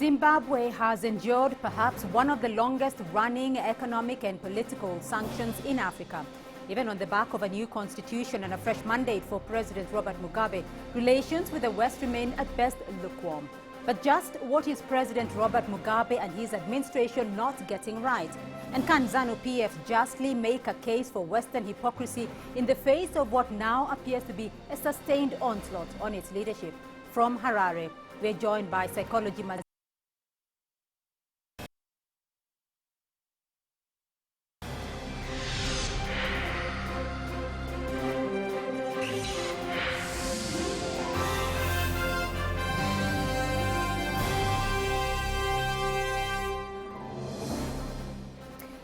Zimbabwe has endured perhaps one of the longest-running economic and political sanctions in Africa. Even on the back of a new constitution and a fresh mandate for President Robert Mugabe, relations with the West remain at best lukewarm. But just what is President Robert Mugabe and his administration not getting right? And can ZANU-PF justly make a case for Western hypocrisy in the face of what now appears to be a sustained onslaught on its leadership? From Harare, we're joined by psychology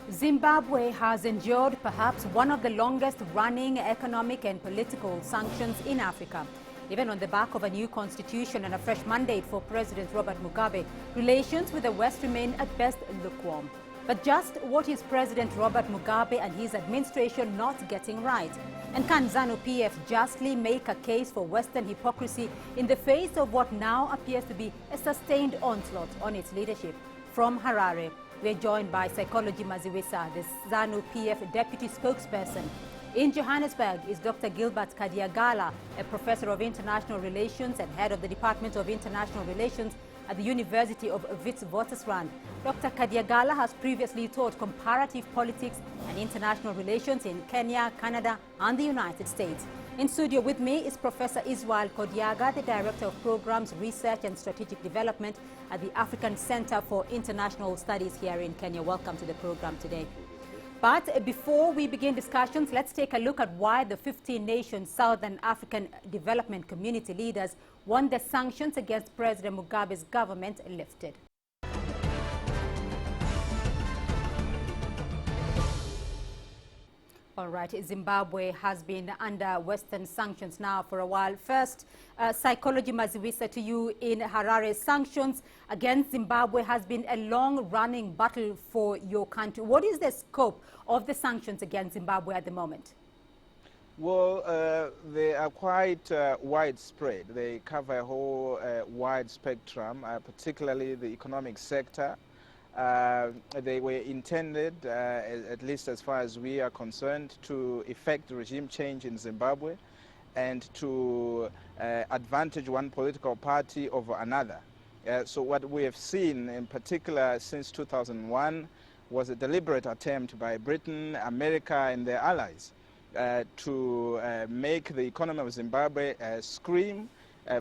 Zimbabwe has endured perhaps one of the longest-running economic and political sanctions in Africa. Even on the back of a new constitution and a fresh mandate for President Robert Mugabe, relations with the West remain at best lukewarm. But just what is President Robert Mugabe and his administration not getting right? And can ZANU-PF justly make a case for Western hypocrisy in the face of what now appears to be a sustained onslaught on its leadership? From Harare, we're joined by Psychology Maziwisa, the ZANU-PF deputy spokesperson. In Johannesburg is Dr. Gilbert Kadiagala, a professor of international relations and head of the Department of International Relations at the University of Witwatersrand. Dr. Kadiagala has previously taught comparative politics and international relations in Kenya, Canada, and the United States. In studio with me is Professor Israel Kodiaga, the Director of Programs, Research and Strategic Development at the African Center for International Studies here in Kenya. Welcome to the program today. But before we begin discussions, let's take a look at why the 15-nation Southern African Development Community leaders want the sanctions against President Mugabe's government lifted. All right, Zimbabwe has been under Western sanctions now for a while. First, Psychology Maziwisa, to you in Harare. Sanctions against Zimbabwe has been a long-running battle for your country. What is the scope of the sanctions against Zimbabwe at the moment? Well, they are quite widespread. They cover a whole wide spectrum, particularly the economic sector. They were intended, at least as far as we are concerned, to effect regime change in Zimbabwe and to advantage one political party over another. So what we have seen, in particular since 2001, was a deliberate attempt by Britain, America, and their allies to make the economy of Zimbabwe scream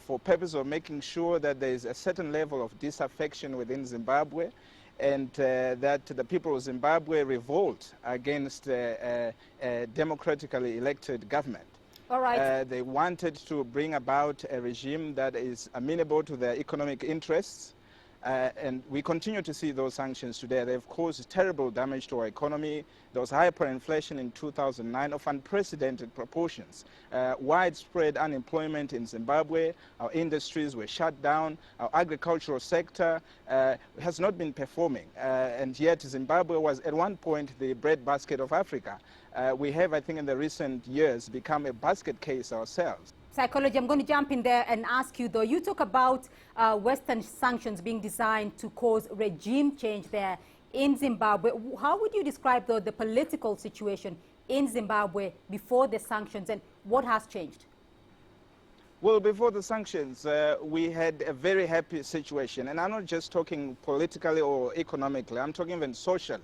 for purpose of making sure that there is a certain level of disaffection within Zimbabwe, and that the people of Zimbabwe revolt against a democratically elected government. All right. They wanted to bring about a regime that is amenable to their economic interests, and we continue to see those sanctions today. They've caused terrible damage to our economy. There was hyperinflation in 2009 of unprecedented proportions. Widespread unemployment in Zimbabwe. Our industries were shut down. Our agricultural sector has not been performing. And yet Zimbabwe was at one point the breadbasket of Africa. We have, I think, in the recent years become a basket case ourselves. Psychology, I'm going to jump in there and ask you, though. You talk about Western sanctions being designed to cause regime change there in Zimbabwe. How would you describe, though, the political situation in Zimbabwe before the sanctions, and what has changed? Well, before the sanctions, we had a very happy situation. And I'm not just talking politically or economically. I'm talking even socially.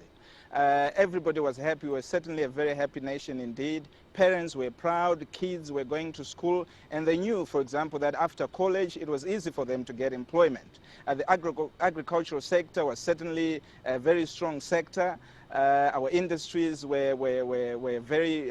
Everybody was happy. We were certainly a very happy nation indeed. Parents were proud, kids were going to school, and they knew, for example, that after college it was easy for them to get employment. The agricultural sector was certainly a very strong sector. Our industries were very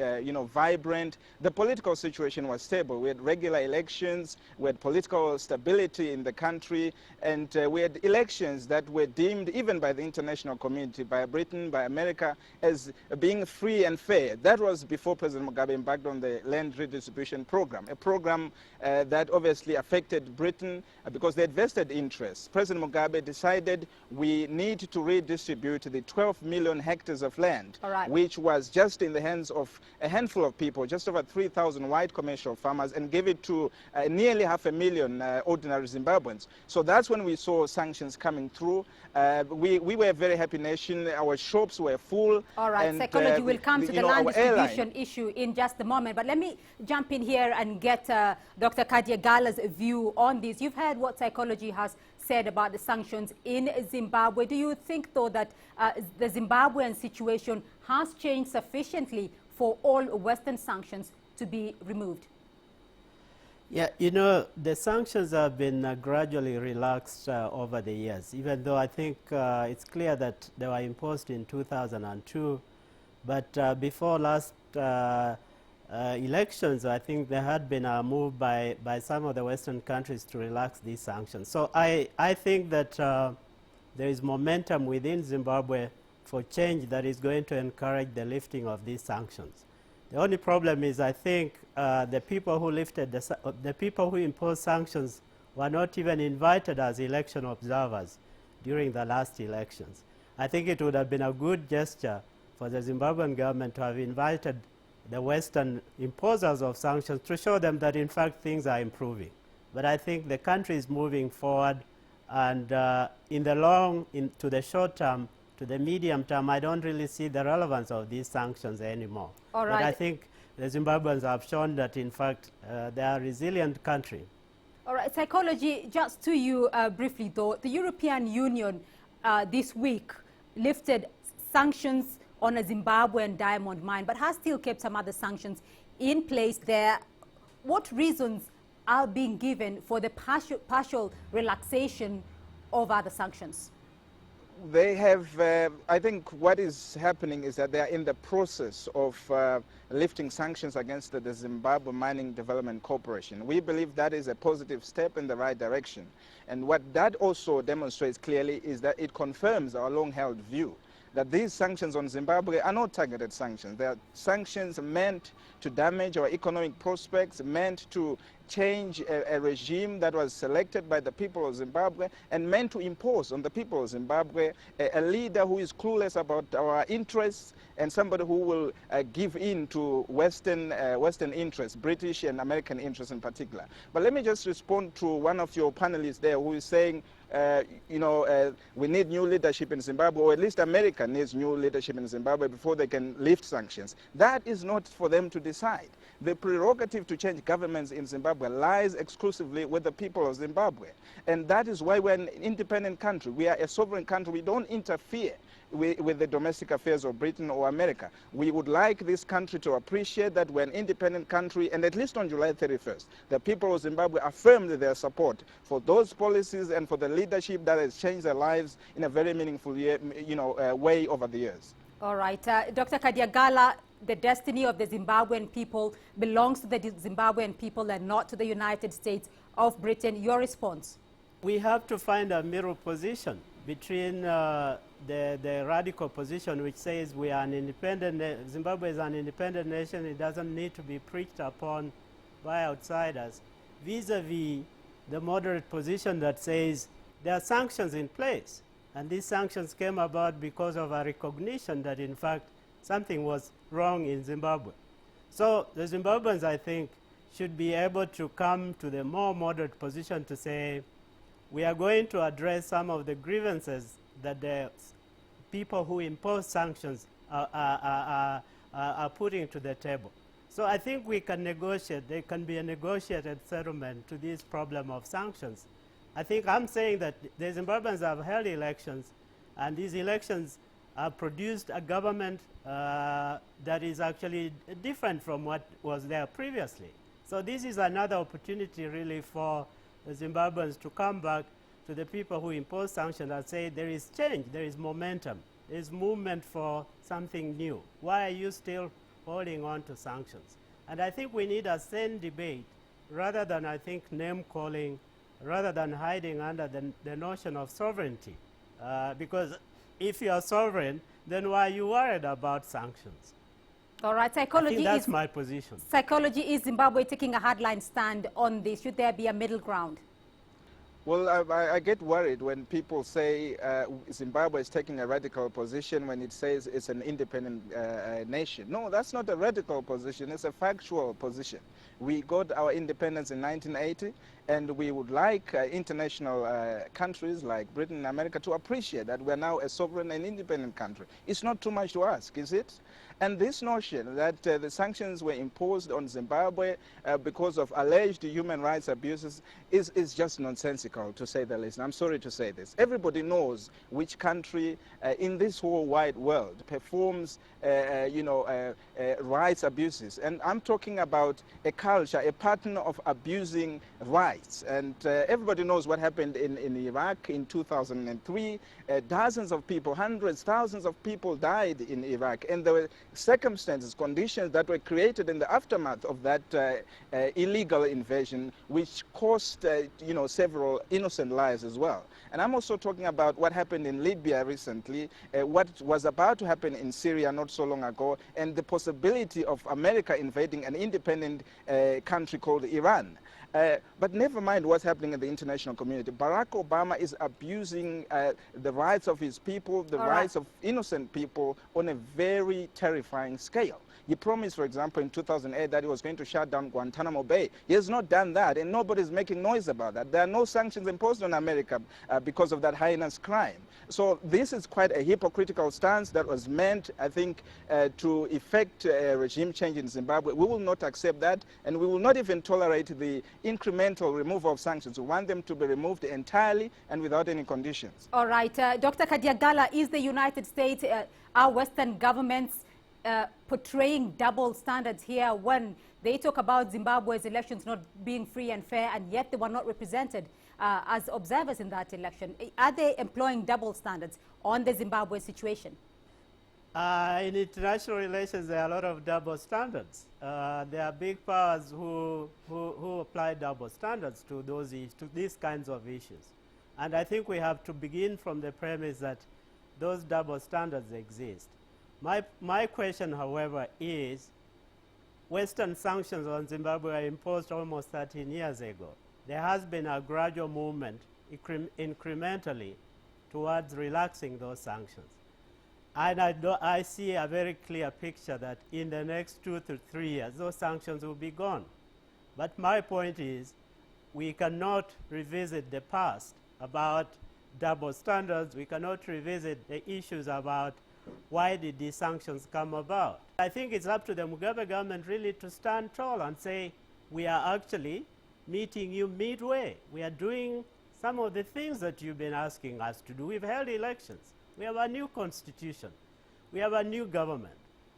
vibrant. The political situation was stable. We had regular elections, we had political stability in the country, and we had elections that were deemed, even by the international community, by Britain, by America, as being free and fair. That was before President Mugabe embarked on the land redistribution program, a program that obviously affected Britain because they had vested interests. President Mugabe decided we need to redistribute the 12 million hectares of land, which was just in the hands of a handful of people, just over 3,000 white commercial farmers, and gave it to nearly 500,000 ordinary Zimbabweans. So that's when we saw sanctions coming through. We were a very happy nation. Our shops were full. All right, and, Psychology will come to the land distribution issue in just a moment. But let me jump in here and get Dr. Kadiagala's view on this. You've heard what Psychology has said about the sanctions in Zimbabwe. Do you think, though, that the Zimbabwean situation has changed sufficiently for all Western sanctions to be removed? Yeah, you know, the sanctions have been gradually relaxed over the years, even though I think it's clear that they were imposed in 2002. But before last elections, I think there had been a move by some of the Western countries to relax these sanctions. So I think that there is momentum within Zimbabwe for change that is going to encourage the lifting of these sanctions. The only problem is, I think, the people who lifted the people who imposed sanctions were not even invited as election observers during the last elections. I think it would have been a good gesture for the Zimbabwean government to have invited the Western imposers of sanctions to show them that, in fact, things are improving. But I think the country is moving forward, and in to the short term, to the medium term, I don't really see the relevance of these sanctions anymore. All right. But I think the Zimbabweans have shown that, in fact, they are a resilient country. All right, Psychology, just to you briefly, though, the European Union this week lifted sanctions on a Zimbabwean diamond mine, but has still kept some other sanctions in place there. What reasons are being given for the partial relaxation of other sanctions? They have, I think what is happening is that they are in the process of lifting sanctions against the Zimbabwe Mining Development Corporation. We believe that is a positive step in the right direction. And what that also demonstrates clearly is that it confirms our long-held view that these sanctions on Zimbabwe are not targeted sanctions. They are sanctions meant to damage our economic prospects, meant to change a regime that was selected by the people of Zimbabwe and meant to impose on the people of Zimbabwe a leader who is clueless about our interests and somebody who will give in to Western interests, British and American interests in particular. But let me just respond to one of your panelists there who is saying, we need new leadership in Zimbabwe, or at least America needs new leadership in Zimbabwe before they can lift sanctions. That is not for them to decide. The prerogative to change governments in Zimbabwe lies exclusively with the people of Zimbabwe. And that is why we're an independent country. We are a sovereign country. We don't interfere with the domestic affairs of Britain or America. We would like this country to appreciate that we're an independent country, and at least on July 31st, the people of Zimbabwe affirmed their support for those policies and for the leadership that has changed their lives in a very meaningful way over the years. All right. Dr. Kadiagala, the destiny of the Zimbabwean people belongs to the Zimbabwean people and not to the United States of Britain. Your response? We have to find a middle position between the radical position which says we are an independent, Zimbabwe is an independent nation, it doesn't need to be preached upon by outsiders, vis-a-vis the moderate position that says there are sanctions in place. And these sanctions came about because of a recognition that, in fact, something was wrong in Zimbabwe. So the Zimbabweans, I think, should be able to come to the more moderate position to say, we are going to address some of the grievances that the people who impose sanctions are putting to the table. So I think we can negotiate. There can be a negotiated settlement to this problem of sanctions. I think I'm saying that the Zimbabweans have held elections, and these elections have produced a government that is actually different from what was there previously. So this is another opportunity really for the Zimbabweans to come back to the people who impose sanctions and say there is change, there is momentum, there is movement for something new. Why are you still holding on to sanctions? And I think we need a sane debate rather than, I think, name-calling, rather than hiding under the notion of sovereignty. Because if you are sovereign, then why are you worried about sanctions? All right, I think that's my position. Psychology, is Zimbabwe taking a hardline stand on this? Should there be a middle ground? Well, I get worried when people say Zimbabwe is taking a radical position when it says it's an independent nation. No, that's not a radical position. It's a factual position. We got our independence in 1980, and we would like international countries like Britain and America to appreciate that we're now a sovereign and independent country. It's not too much to ask, is it? And this notion that the sanctions were imposed on Zimbabwe because of alleged human rights abuses is just nonsensical, to say the least. I'm sorry to say this. Everybody knows which country in this whole wide world performs rights abuses. And I'm talking about a culture, a pattern of abusing rights. And everybody knows what happened in Iraq in 2003. Dozens of people, hundreds, thousands of people died in Iraq. And there were circumstances, conditions that were created in the aftermath of that illegal invasion, which cost several innocent lives as well. And I'm also talking about what happened in Libya recently, what was about to happen in Syria not so long ago, and the possibility of America invading an independent country called Iran. But never mind what's happening in the international community. Barack Obama is abusing the rights of his people, the rights of innocent people on a very terrifying scale. He promised, for example, in 2008 that he was going to shut down Guantanamo Bay. He has not done that, and nobody's making noise about that. There are no sanctions imposed on America because of that heinous crime. So this is quite a hypocritical stance that was meant, I think, to effect a regime change in Zimbabwe. We will not accept that, and we will not even tolerate the incremental removal of sanctions. We want them to be removed entirely and without any conditions. All right. Dr. Kadiagala, is the United States, our Western governments, portraying double standards here when they talk about Zimbabwe's elections not being free and fair, and yet they were not represented as observers in that election? Are they employing double standards on the Zimbabwe situation? In international relations, there are a lot of double standards. There are big powers who apply double standards to these kinds of issues. And I think we have to begin from the premise that those double standards exist. My question, however, is Western sanctions on Zimbabwe were imposed almost 13 years ago. There has been a gradual movement incrementally towards relaxing those sanctions. And I see a very clear picture that in the next 2 to 3 years, those sanctions will be gone. But my point is, we cannot revisit the past about double standards. We cannot revisit the issues about why did these sanctions come about. I think it's up to the Mugabe government really to stand tall and say, we are actually meeting you midway. We are doing some of the things that you've been asking us to do. We've held elections. We have a new constitution. We have a new government.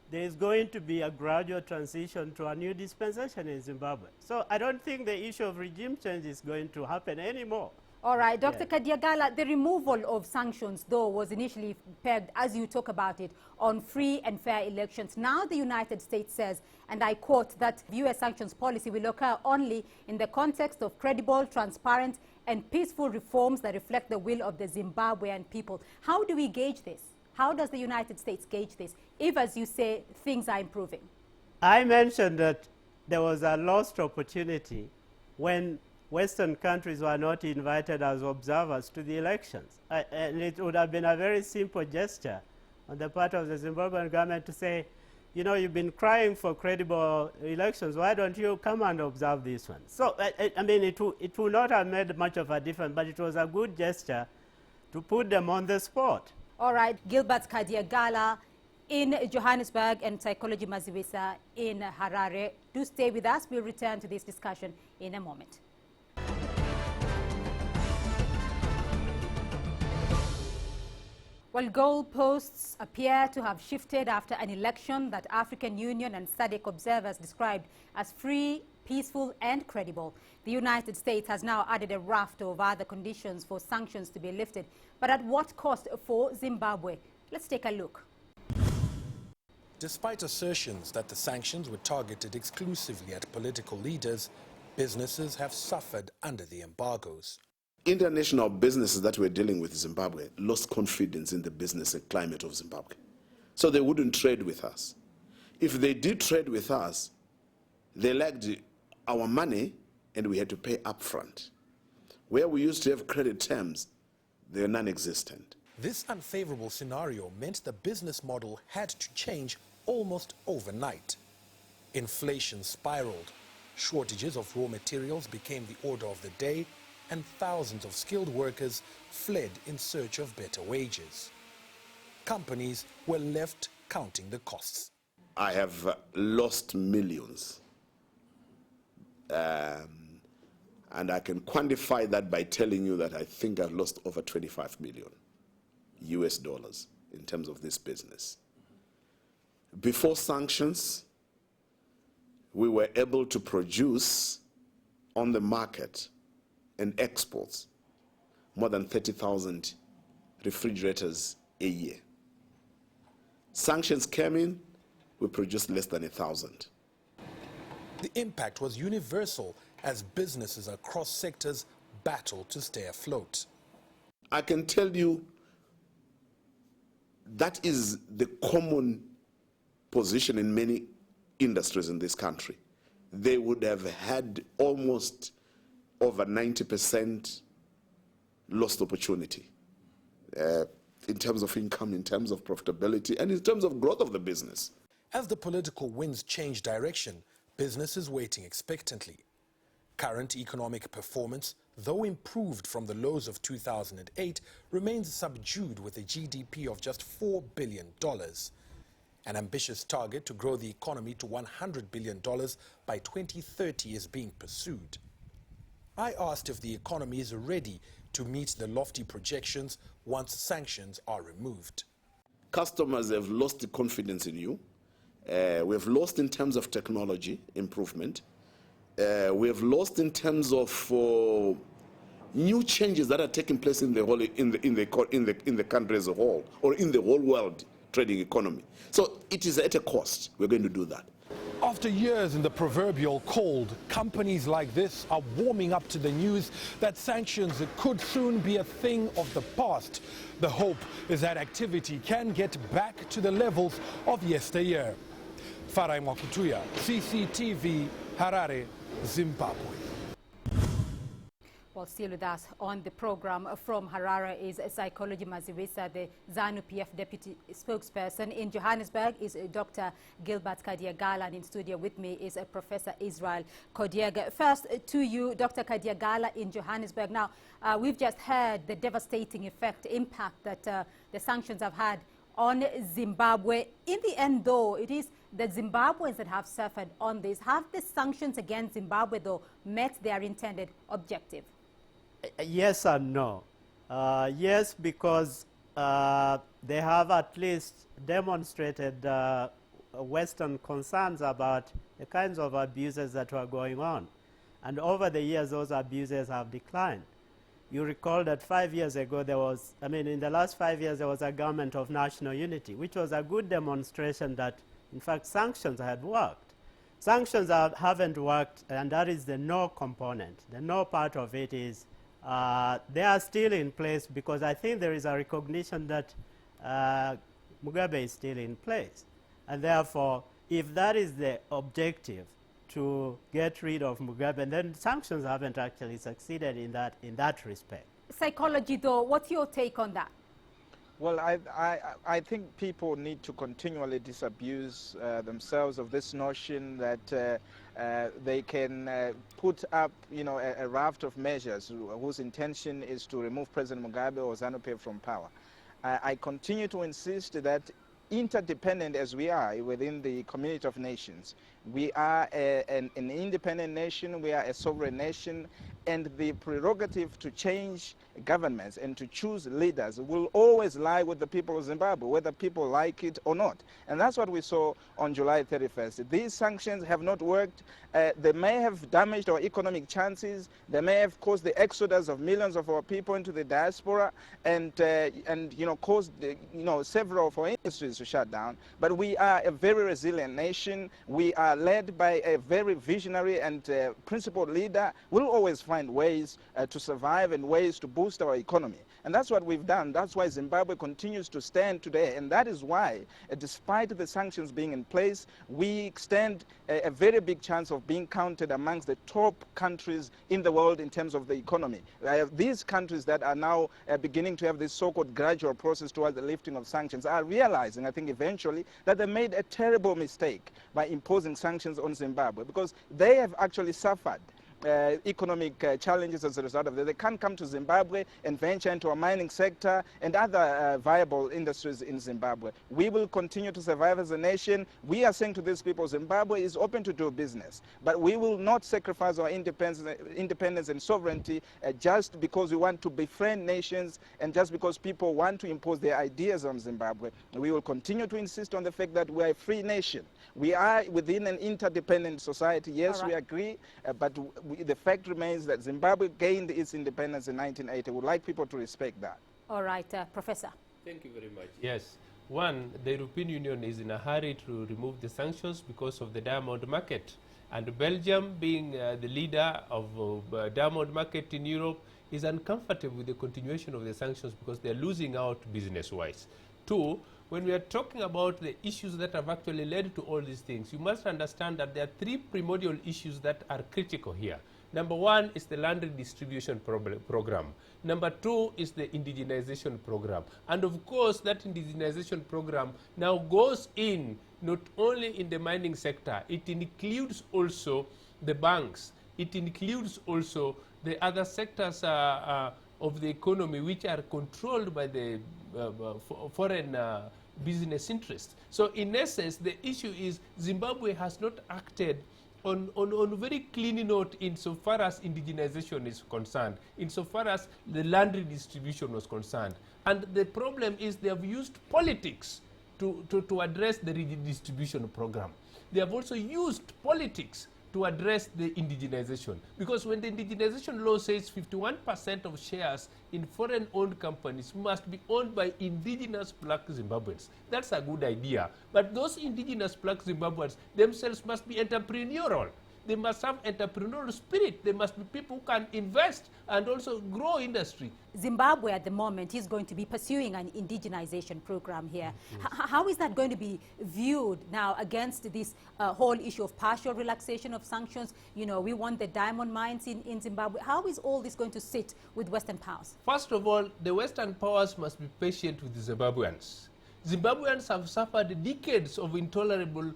There is going to be a gradual transition to a new dispensation in Zimbabwe. So I don't think the issue of regime change is going to happen anymore. All right, Dr. Kadiagala, the removal of sanctions, though, was initially pegged, as you talk about it, on free and fair elections. Now the United States says, and I quote, that U.S. sanctions policy will occur only in the context of credible, transparent, and peaceful reforms that reflect the will of the Zimbabwean people. How do we gauge this? How does the United States gauge this, if, as you say, things are improving? I mentioned that there was a lost opportunity when Western countries were not invited as observers to the elections. And it would have been a very simple gesture on the part of the Zimbabwean government to say, you know, you've been crying for credible elections. Why don't you come and observe this one? So, I mean, it would not have made much of a difference, but it was a good gesture to put them on the spot. All right, Gilbert Kadiagala in Johannesburg and Psychology Maziwisa in Harare. Do stay with us. We'll return to this discussion in a moment. Well, goalposts appear to have shifted after an election that African Union and SADC observers described as free, peaceful and credible. The United States has now added a raft of other conditions for sanctions to be lifted. But at what cost for Zimbabwe? Let's take a look. Despite assertions that the sanctions were targeted exclusively at political leaders, businesses have suffered under the embargoes. International businesses that were dealing with Zimbabwe lost confidence in the business climate of Zimbabwe. So they wouldn't trade with us. If they did trade with us, they lacked our money and we had to pay upfront. Where we used to have credit terms, they're non-existent. This unfavorable scenario meant the business model had to change almost overnight. Inflation spiraled, shortages of raw materials became the order of the day, and thousands of skilled workers fled in search of better wages. Companies were left counting the costs. I have lost millions. And I can quantify that by telling you that I think I've lost over 25 million US dollars in terms of this business. Before sanctions, we were able to produce on the market and exports more than 30,000 refrigerators a year. Sanctions came in, we produced less than 1,000. The impact was universal as businesses across sectors battled to stay afloat. I can tell you that is the common position in many industries in this country. They would have had almost over 90% lost opportunity in terms of income, in terms of profitability, and in terms of growth of the business. As the political winds change direction, businesses waiting expectantly. Current economic performance, though improved from the lows of 2008, remains subdued with a GDP of just $4 billion. An ambitious target to grow the economy to $100 billion by 2030 is being pursued. I asked if the economy is ready to meet the lofty projections once sanctions are removed. Customers have lost the confidence in you. We have lost in terms of technology improvement. We have lost in terms of new changes that are taking place in the whole in the country as a whole, or in the whole world trading economy. So it is at a cost. We're going to do that. After years in the proverbial cold, companies like this are warming up to the news that sanctions could soon be a thing of the past. The hope is that activity can get back to the levels of yesteryear. Farai Mwakutuya, CCTV, Harare, Zimbabwe. Well, still with us on the program from Harare is Psychology Maziwisa, the ZANU-PF deputy spokesperson. In Johannesburg is Dr. Gilbert Kadiagala, and in studio with me is Professor Israel Kodiega. First to you, Dr. Kadiagala, in Johannesburg. Now, we've just heard the devastating impact that the sanctions have had on Zimbabwe. In the end, though, it is the Zimbabweans that have suffered on this. Have the sanctions against Zimbabwe, though, met their intended objective? Yes and no. Yes, because they have at least demonstrated Western concerns about the kinds of abuses that were going on. And over the years, those abuses have declined. You recall that 5 years ago, there was, in the last 5 years, there was a government of national unity, which was a good demonstration that, in fact, sanctions had worked. Sanctions haven't worked, and that is the no component. The no part of it is they are still in place because I think there is a recognition that Mugabe is still in place. And therefore, if that is the objective, to get rid of Mugabe, then sanctions haven't actually succeeded in that respect. Psychology, though, what's your take on that? Well, I think people need to continually disabuse themselves of this notion that they can put up, a raft of measures whose intention is to remove President Mugabe or ZANU-PF from power. I continue to insist that interdependent as we are within the community of nations, we are an independent nation, we are a sovereign nation, and the prerogative to change governments and to choose leaders will always lie with the people of Zimbabwe, whether people like it or not. And that's what we saw on July 31st. These sanctions have not worked. They may have damaged our economic chances. They may have caused the exodus of millions of our people into the diaspora and caused several of our industries to shut down. But we are a very resilient nation. We are are led by a very visionary and principled leader, will always find ways to survive and ways to boost our economy. And that's what we've done. That's why Zimbabwe continues to stand today. And that is why, despite the sanctions being in place, we stand a very big chance of being counted amongst the top countries in the world in terms of the economy. These countries that are now beginning to have this so-called gradual process towards the lifting of sanctions are realizing, I think eventually, that they made a terrible mistake by imposing sanctions on Zimbabwe, because they have actually suffered economic challenges as a result of that. They can't come to Zimbabwe and venture into a mining sector and other viable industries in Zimbabwe. We will continue to survive as a nation. We are saying to these people, Zimbabwe is open to do business, but we will not sacrifice our independence and sovereignty just because we want to befriend nations and just because people want to impose their ideas on Zimbabwe. We will continue to insist on the fact that we are a free nation. We are within an interdependent society. Yes, we agree, but the fact remains that Zimbabwe gained its independence in 1980. We would like people to respect that. All right, Professor. Thank you very much. Yes. One, the European Union is in a hurry to remove the sanctions because of the diamond market. And Belgium, being the leader of diamond market in Europe, is uncomfortable with the continuation of the sanctions because they are losing out business-wise. Two, when we are talking about the issues that have actually led to all these things, you must understand that there are three primordial issues that are critical here. Number one is the land redistribution program. Number two is the indigenization program. And of course, that indigenization program now goes in not only in the mining sector, it includes also the banks. It includes also the other sectors of the economy which are controlled by the foreign business interests. So in essence, the issue is Zimbabwe has not acted on a very clean note insofar as indigenization is concerned, insofar as the land redistribution was concerned. And the problem is they have used politics to address the redistribution program. They have also used politics to address the indigenization. Because when the indigenization law says 51% of shares in foreign-owned companies must be owned by indigenous black Zimbabweans, that's a good idea. But those indigenous black Zimbabweans themselves must be entrepreneurial. They must have entrepreneurial spirit. They must be people who can invest and also grow industry. Zimbabwe at the moment is going to be pursuing an indigenization program here. How is that going to be viewed now against this whole issue of partial relaxation of sanctions? You know, we want the diamond mines in Zimbabwe. How is all this going to sit with Western powers? First of all, the Western powers must be patient with the Zimbabweans. Zimbabweans have suffered decades of intolerable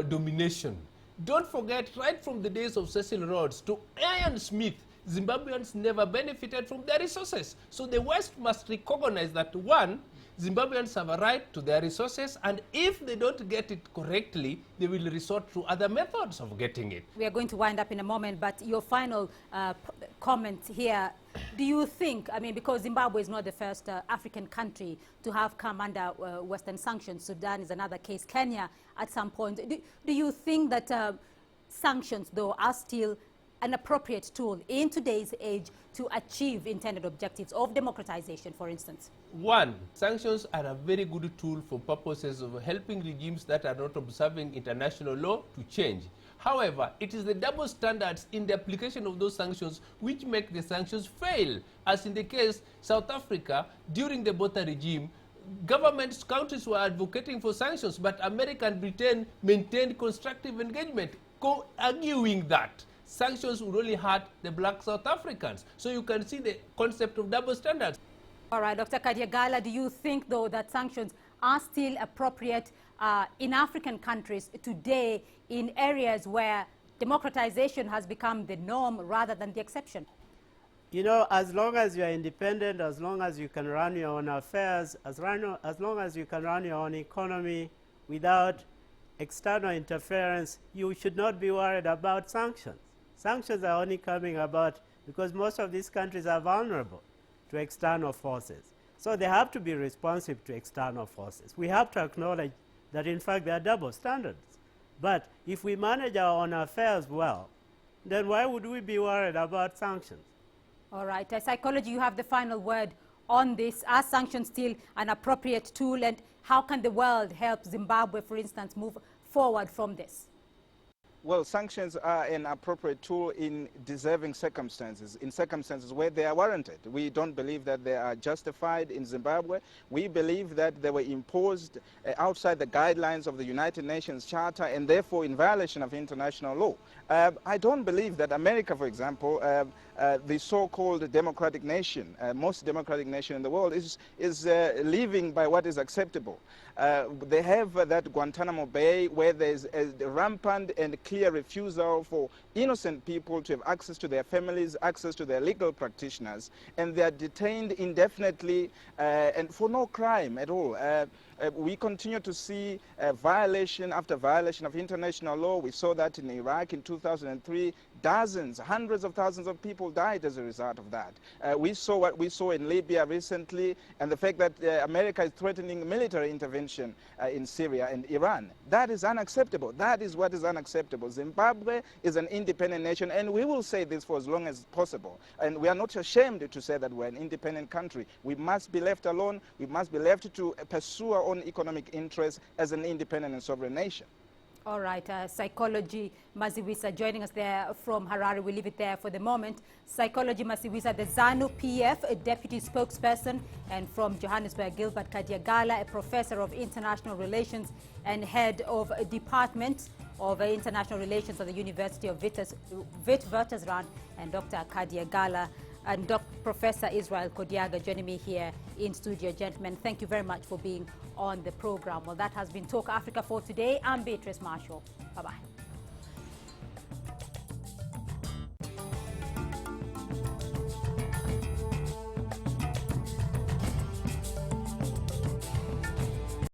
domination. Don't forget, right from the days of Cecil Rhodes to Ian Smith, Zimbabweans never benefited from their resources. So the West must recognize that, one, Zimbabweans have a right to their resources, and if they don't get it correctly, they will resort to other methods of getting it. We are going to wind up in a moment, but your final comment here. Do you think, I mean, because Zimbabwe is not the first African country to have come under Western sanctions, Sudan is another case, Kenya at some point, do you think that sanctions, though, are still an appropriate tool in today's age to achieve intended objectives of democratization, for instance? One, sanctions are a very good tool for purposes of helping regimes that are not observing international law to change. However, it is the double standards in the application of those sanctions which make the sanctions fail. As in the case South Africa, during the Botha regime, governments, countries were advocating for sanctions, but America and Britain maintained constructive engagement, arguing that sanctions would only hurt the black South Africans. So you can see the concept of double standards. All right, Dr. Kadyagala, do you think, though, that sanctions are still appropriate in African countries today in areas where democratization has become the norm rather than the exception? You know, as long as you are independent, as long as you can run your own affairs, as long as you can run your own economy without external interference, you should not be worried about sanctions. Sanctions are only coming about because most of these countries are vulnerable to external forces. So they have to be responsive to external forces. We have to acknowledge that, in fact, there are double standards. But if we manage our own affairs well, then why would we be worried about sanctions? All right. Psychology, you have the final word on this. Are sanctions still an appropriate tool, and how can the world help Zimbabwe, for instance, move forward from this? Well, sanctions are an appropriate tool in deserving circumstances, in circumstances where they are warranted. We don't believe that they are justified in Zimbabwe. We believe that they were imposed outside the guidelines of the United Nations Charter and therefore in violation of international law. I don't believe that America, for example, the so-called democratic nation, most democratic nation in the world, is living by what is acceptable. They have that Guantanamo Bay where there's a rampant and clear refusal for innocent people to have access to their families, access to their legal practitioners, and they are detained indefinitely and for no crime at all. We continue to see violation after violation of international law. We saw that in Iraq in 2003. Dozens, hundreds of thousands of people died as a result of that. We saw what we saw in Libya recently, and the fact that America is threatening military intervention in Syria and Iran. That is unacceptable. That is what is unacceptable. Zimbabwe is an independent nation, and we will say this for as long as possible. And we are not ashamed to say that we're an independent country. We must be left alone. We must be left to pursue our own economic interests as an independent and sovereign nation. All right, Psychology Masiwisa joining us there from Harare. We'll leave it there for the moment. Psychology Masiwisa, the ZANU-PF, a deputy spokesperson, and from Johannesburg, Gilbert Kadiagala, a professor of international relations and head of a department of international relations at the University of Witwatersrand, and Dr. Kadiagala and Professor Israel Kodiaga joining me here in studio. Gentlemen, thank you very much for being on the program. Well, that has been Talk Africa for today. I'm Beatrice Marshall. Bye-bye.